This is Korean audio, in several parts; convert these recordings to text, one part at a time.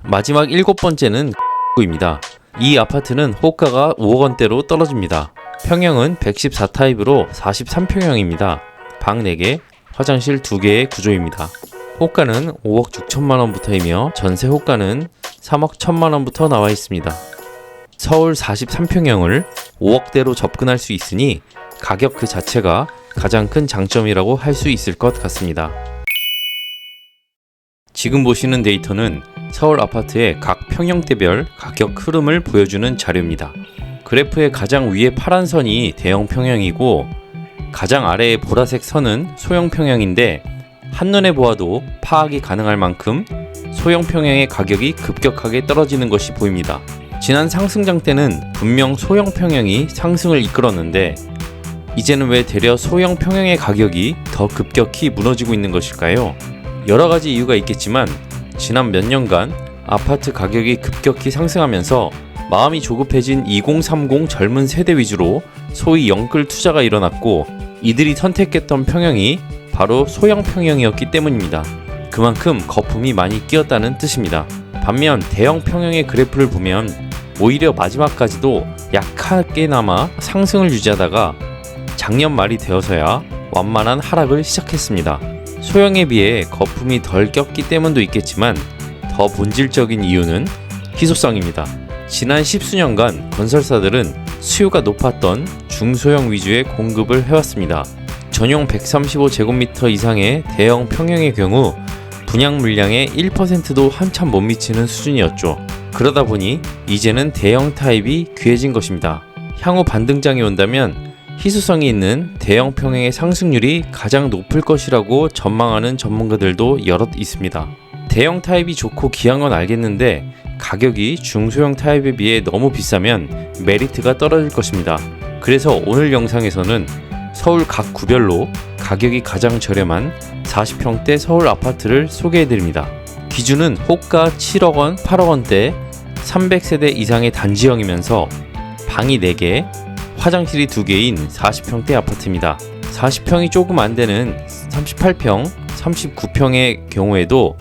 마지막 7번째는 입니다. 이 아파트는 호가가 5억 원대로 떨어집니다. 평형은 114타입으로 43평형입니다. 방 4개, 화장실 2개의 구조입니다. 호가는 5억 6천만 원부터이며 전세 호가는 3억 1천만 원부터 나와 있습니다. 서울 43평형을 5억대로 접근할 수 있으니 가격 그 자체가 가장 큰 장점이라고 할 수 있을 것 같습니다. 지금 보시는 데이터는 서울 아파트의 각 평형대별 가격 흐름을 보여주는 자료입니다. 그래프의 가장 위에 파란 선이 대형 평형이고 가장 아래의 보라색 선은 소형 평형인데 한눈에 보아도 파악이 가능할 만큼 소형 평형의 가격이 급격하게 떨어지는 것이 보입니다. 지난 상승장 때는 분명 소형 평형이 상승을 이끌었는데 이제는 왜 되려 소형 평형의 가격이 더 급격히 무너지고 있는 것일까요? 여러 가지 이유가 있겠지만 지난 몇 년간 아파트 가격이 급격히 상승하면서 마음이 조급해진 2030 젊은 세대 위주로 소위 영끌 투자가 일어났고 이들이 선택했던 평형이 바로 소형 평형이었기 때문입니다. 그만큼 거품이 많이 끼었다는 뜻입니다. 반면 대형 평형의 그래프를 보면 오히려 마지막까지도 약하게나마 상승을 유지하다가 작년 말이 되어서야 완만한 하락을 시작했습니다. 소형에 비해 거품이 덜 꼈기 때문도 있겠지만 더 본질적인 이유는 희소성입니다. 지난 10수년간 건설사들은 수요가 높았던 중소형 위주의 공급을 해왔습니다. 전용 135제곱미터 이상의 대형 평형의 경우 분양 물량의 1%도 한참 못 미치는 수준이었죠. 그러다 보니 이제는 대형 타입이 귀해진 것입니다. 향후 반등장이 온다면 희소성이 있는 대형 평형의 상승률이 가장 높을 것이라고 전망하는 전문가들도 여럿 있습니다. 대형 타입이 좋고 귀한 건 알겠는데 가격이 중소형 타입에 비해 너무 비싸면 메리트가 떨어질 것입니다. 그래서 오늘 영상에서는 서울 각 구별로 가격이 가장 저렴한 40평대 서울 아파트를 소개해드립니다. 기준은 호가 7억 원, 8억 원대 300세대 이상의 단지형이면서 방이 4개, 화장실이 2개인 40평대 아파트입니다. 40평이 조금 안 되는 38평, 39평의 경우에도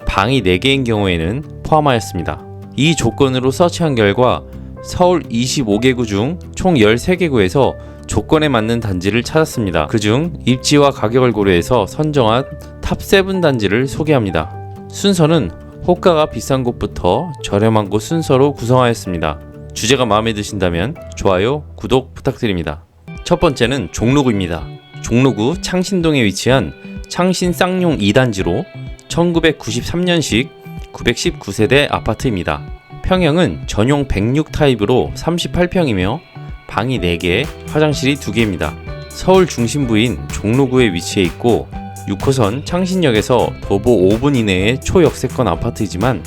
방이 4개인 경우에는 포함하였습니다. 이 조건으로 서치한 결과 서울 25개구 중 총 13개구에서 조건에 맞는 단지를 찾았습니다. 그중 입지와 가격을 고려해서 선정한 탑7 단지를 소개합니다. 순서는 호가가 비싼 곳부터 저렴한 곳 순서로 구성하였습니다. 주제가 마음에 드신다면 좋아요, 구독 부탁드립니다. 첫 번째는 종로구입니다. 종로구 창신동에 위치한 창신 쌍용 2단지로 1993년식 919세대 아파트입니다. 평형은 전용 106 타입으로 38평이며 방이 4개, 화장실이 2개입니다. 서울 중심부인 종로구에 위치해 있고 6호선 창신역에서 도보 5분 이내의 초역세권 아파트이지만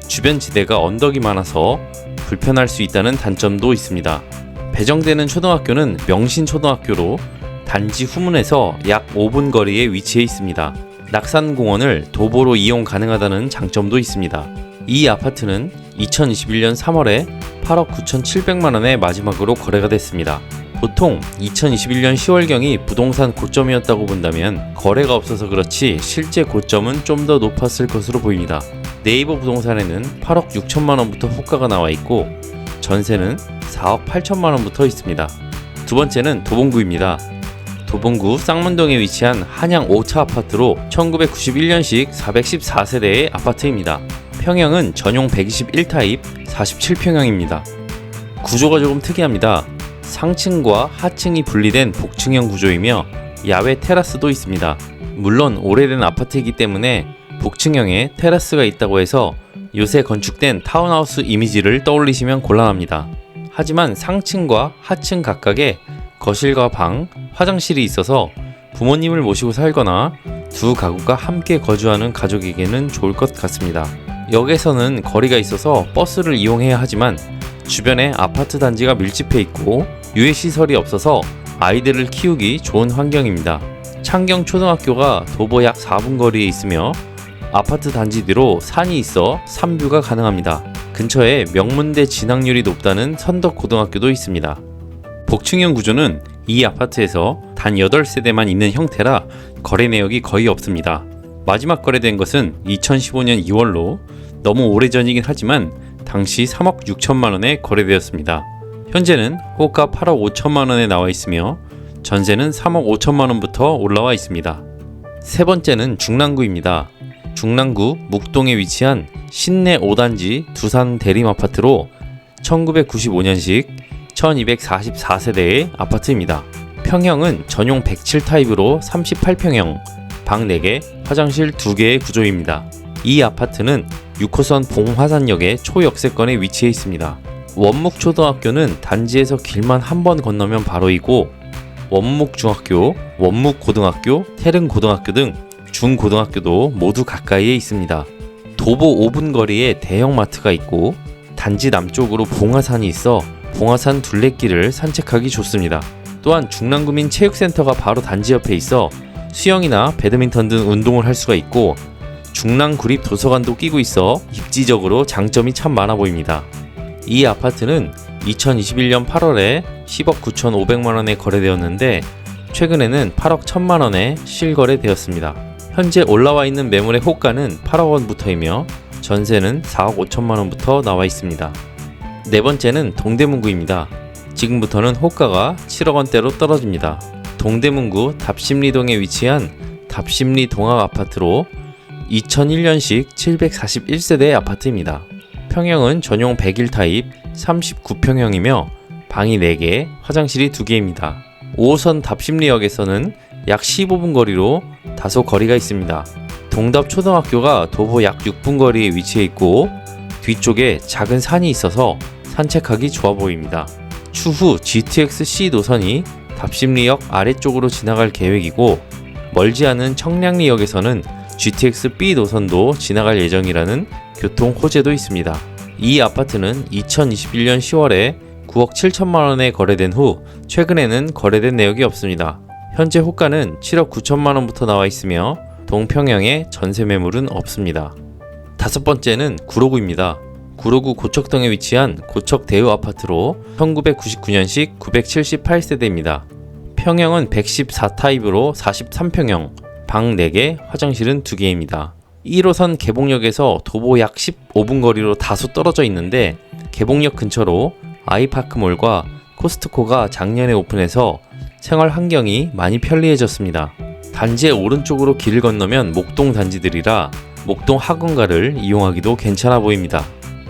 주변 지대가 언덕이 많아서 불편할 수 있다는 단점도 있습니다. 배정되는 초등학교는 명신초등학교로 단지 후문에서 약 5분 거리에 위치해 있습니다. 낙산공원을 도보로 이용 가능하다는 장점도 있습니다. 이 아파트는 2021년 3월에 8억 9,700만원에 마지막으로 거래가 됐습니다. 보통 2021년 10월경이 부동산 고점이었다고 본다면 거래가 없어서 그렇지 실제 고점은 좀 더 높았을 것으로 보입니다. 네이버 부동산에는 8억 6천만원부터 호가가 나와 있고 전세는 4억 8천만원부터 있습니다. 두 번째는 도봉구입니다. 도봉구 쌍문동에 위치한 한양 5차 아파트로 1991년식 414세대의 아파트입니다. 평형은 전용 121타입 47평형입니다. 구조가 조금 특이합니다. 상층과 하층이 분리된 복층형 구조이며 야외 테라스도 있습니다. 물론 오래된 아파트이기 때문에 복층형에 테라스가 있다고 해서 요새 건축된 타운하우스 이미지를 떠올리시면 곤란합니다. 하지만 상층과 하층 각각에 거실과 방, 화장실이 있어서 부모님을 모시고 살거나 두 가구가 함께 거주하는 가족에게는 좋을 것 같습니다. 역에서는 거리가 있어서 버스를 이용해야 하지만 주변에 아파트 단지가 밀집해 있고 유해시설이 없어서 아이들을 키우기 좋은 환경입니다. 창경초등학교가 도보 약 4분 거리에 있으며 아파트 단지 뒤로 산이 있어 산뷰가 가능합니다. 근처에 명문대 진학률이 높다는 선덕고등학교도 있습니다. 복층형 구조는 이 아파트에서 단 8세대만 있는 형태라 거래 내역이 거의 없습니다. 마지막 거래된 것은 2015년 2월로 너무 오래전이긴 하지만 당시 3억 6천만 원에 거래되었습니다. 현재는 호가 8억 5천만 원에 나와 있으며 전세는 3억 5천만 원부터 올라와 있습니다. 세 번째는 중랑구입니다. 중랑구 묵동에 위치한 신내 5단지 두산 대림 아파트로 1995년식 1244세대의 아파트입니다. 평형은 전용 107 타입으로 38평형, 방 4개, 화장실 2개의 구조입니다. 이 아파트는 6호선 봉화산역의 초역세권에 위치해 있습니다. 원묵초등학교는 단지에서 길만 한 번 건너면 바로이고 원묵중학교, 원묵고등학교, 태릉고등학교 등 중고등학교도 모두 가까이에 있습니다. 도보 5분 거리에 대형마트가 있고 단지 남쪽으로 봉화산이 있어 봉화산 둘레길을 산책하기 좋습니다. 또한 중랑구민 체육센터가 바로 단지 옆에 있어 수영이나 배드민턴 등 운동을 할 수가 있고 중랑구립 도서관도 끼고 있어 입지적으로 장점이 참 많아 보입니다. 이 아파트는 2021년 8월에 10억 9,500만원에 거래되었는데 최근에는 8억 1천만원에 실거래되었습니다. 현재 올라와 있는 매물의 호가는 8억 원부터이며 전세는 4억 5천만원부터 나와 있습니다. 네 번째는 동대문구입니다. 지금부터는 호가가 7억 원대로 떨어집니다. 동대문구 답심리동에 위치한 답심리 동학 아파트로 2001년식 741세대 아파트입니다. 평형은 전용 101 타입 39평형이며 방이 4개, 화장실이 2개입니다. 5호선 답심리역에서는 약 15분 거리로 다소 거리가 있습니다. 동답초등학교가 도보 약 6분 거리에 위치해 있고 뒤쪽에 작은 산이 있어서 산책하기 좋아 보입니다. 추후 GTX-C 노선이 답심리역 아래쪽으로 지나갈 계획이고 멀지 않은 청량리역에서는 GTX-B 노선도 지나갈 예정이라는 교통 호재도 있습니다. 이 아파트는 2021년 10월에 9억 7천만 원에 거래된 후 최근에는 거래된 내역이 없습니다. 현재 호가는 7억 9천만 원부터 나와 있으며 동평형의 전세 매물은 없습니다. 다섯 번째는 구로구입니다. 구로구 고척동에 위치한 고척대유 아파트로 1999년식 978세대입니다. 평형은 114 타입으로 43평형, 방 4개, 화장실은 2개입니다. 1호선 개봉역에서 도보 약 15분 거리로 다소 떨어져 있는데 개봉역 근처로 아이파크몰과 코스트코가 작년에 오픈해서 생활 환경이 많이 편리해졌습니다. 단지의 오른쪽으로 길을 건너면 목동 단지들이라 목동 학원가를 이용하기도 괜찮아 보입니다.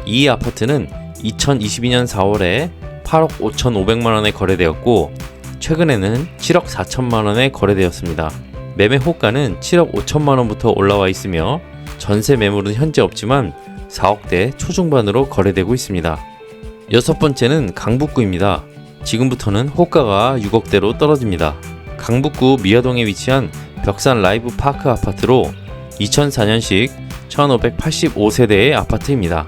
이 아파트는 2022년 4월에 8억 5,500만원에 거래되었고 최근에는 7억 4천만원에 거래되었습니다. 매매 호가는 7억 5천만원부터 올라와 있으며 전세 매물은 현재 없지만 4억대 초중반으로 거래되고 있습니다. 여섯 번째는 강북구입니다. 지금부터는 호가가 6억대로 떨어집니다. 강북구 미아동에 위치한 벽산 라이브 파크 아파트로 2004년식 1585세대의 아파트입니다.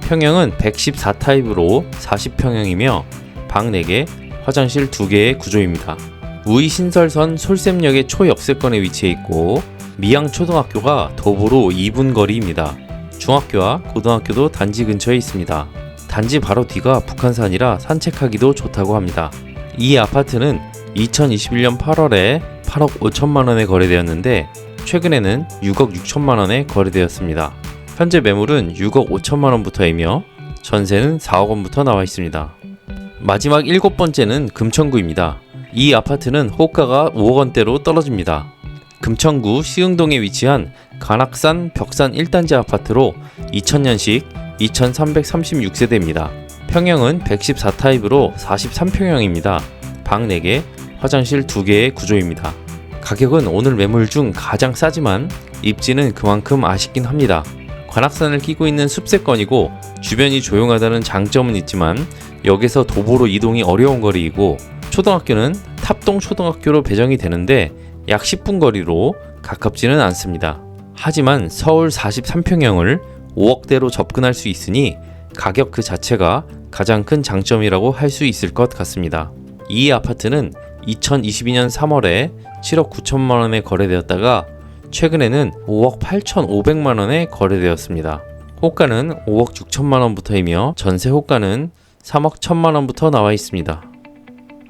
평형은 114 타입으로 40평형이며 방 4개, 화장실 2개의 구조입니다. 우이신설선 솔샘역의 초역세권에 위치해 있고 미양초등학교가 도보로 2분 거리입니다. 중학교와 고등학교도 단지 근처에 있습니다. 단지 바로 뒤가 북한산이라 산책하기도 좋다고 합니다. 이 아파트는 2021년 8월에 8억 5천만원에 거래되었는데 최근에는 6억 6천만원에 거래되었습니다. 현재 매물은 6억 5천만원부터이며 전세는 4억 원부터 나와 있습니다. 마지막 일곱 번째는 금천구입니다. 이 아파트는 호가가 5억 원대로 떨어집니다. 금천구 시흥동에 위치한 관악산 벽산 1단지 아파트로 2000년식 2336세대입니다. 평형은 114 타입으로 43평형입니다. 방 4개, 화장실 2개의 구조입니다. 가격은 오늘 매물 중 가장 싸지만 입지는 그만큼 아쉽긴 합니다. 관악산을 끼고 있는 숲세권이고 주변이 조용하다는 장점은 있지만 역에서 도보로 이동이 어려운 거리이고 초등학교는 탑동 초등학교로 배정이 되는데 약 10분 거리로 가깝지는 않습니다. 하지만 서울 43평형을 5억대로 접근할 수 있으니 가격 그 자체가 가장 큰 장점이라고 할 수 있을 것 같습니다. 이 아파트는 2022년 3월에 7억 9천만원에 거래되었다가 최근에는 5억 8,500만원에 거래되었습니다. 호가는 5억 6천만원부터이며 전세 호가는 3억 1천만원부터 나와 있습니다.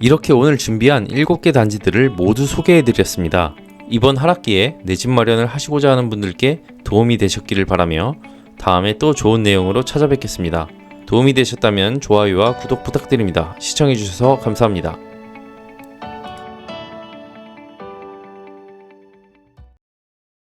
이렇게 오늘 준비한 7개 단지들을 모두 소개해드렸습니다. 이번 하락기에 내 집 마련을 하시고자 하는 분들께 도움이 되셨기를 바라며 다음에 또 좋은 내용으로 찾아뵙겠습니다. 도움이 되셨다면 좋아요와 구독 부탁드립니다. 시청해주셔서 감사합니다.